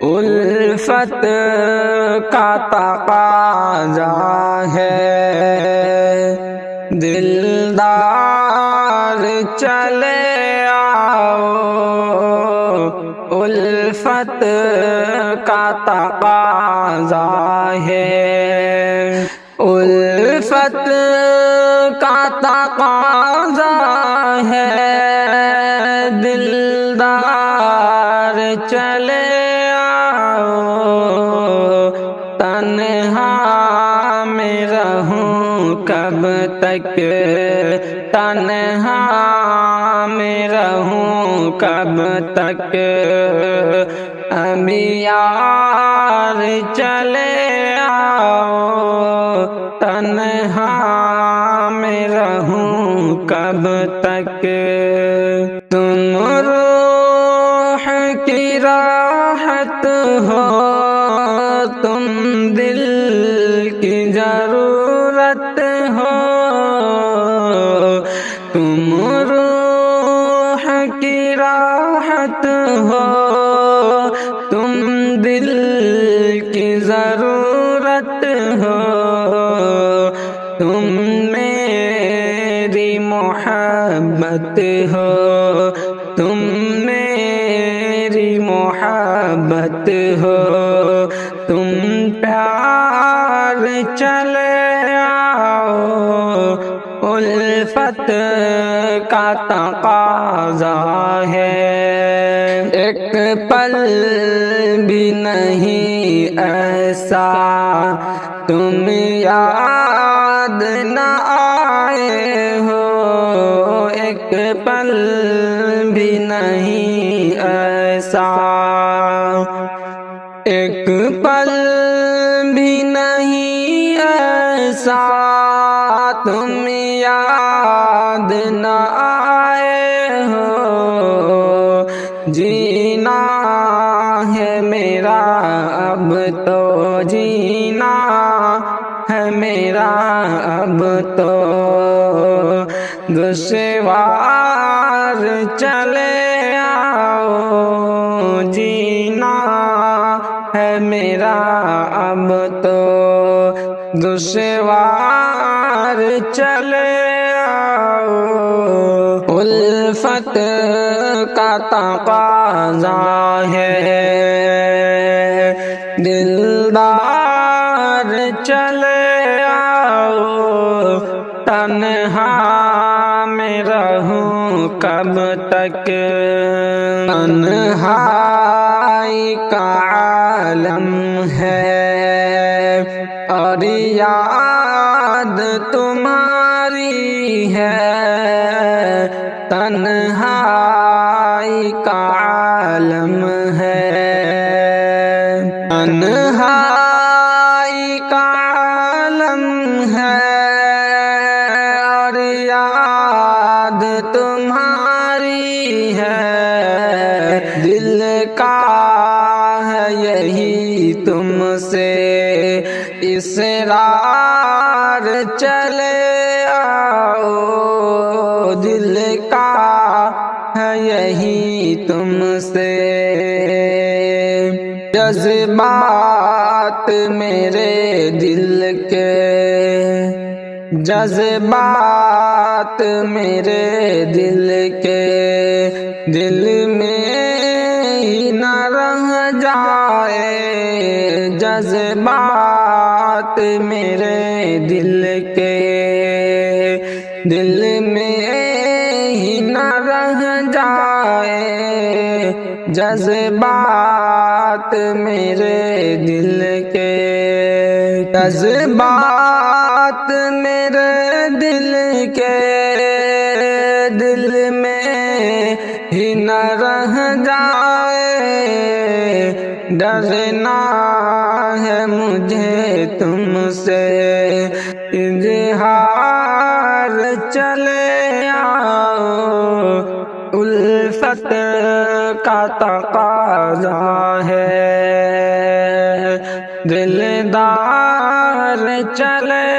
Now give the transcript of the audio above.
الفت کا تقاضا ہے، دلدار چلے آؤ، الفت کا تقاضا ہے، الفت کا تقاضا ہے، دلدار چلے آؤ، تنہا میں رہوں کب تک، تنہا میں رہوں کب تک، ابھی یار چلے آؤ، تنہا میں رہوں کب تک، تم روح کی راحت ہو، تم دل کی ضرورت ہو، تم روح کی راحت ہو، تم دل کی ضرورت ہو، تم میری محبت ہو، تم میری محبت ہو، تم پیار چلے آؤ، الفت کا تقاضا ہے، ایک پل بھی نہیں ایسا تم یاد نہ آئے ہو، ایک پل بھی نہیں ایسا، ایک پل بھی نہیں ایسا تم یاد نہ آئے ہو، جینا ہے میرا اب تو، جینا ہے میرا اب تو، دشوار چلے آؤ، جینا ہے میرا اب تو، دشوار چلے آؤ، الفت کا تقاضا ہے، دلدار چلے آؤ، تنہا میں رہوں کب تک، تنہائی کا عالم ہے اور یاد تمہاری ہے، تنہائی کا عالم ہے، تنہائی کا عالم ہے اور یاد تمہاری ہے، دل کا ہے یہی تم سے اسرار چلے آؤ، دل کا ہے یہی تم سے، جذبات میرے دل کے، جذبات میرے دل کے، دل میں ہی نہ رہ جائے، جذبات میرے دل کے، دل میں ہی نہ رہ جائے، جذبات میرے دل کے، جذبات میرے دل کے، دل میں ہی نہ رہ جائے، ڈرنا ہے مجھے تم سے، اظہار چلے آؤ، الفت کا تقاضا ہے، دلدار چلے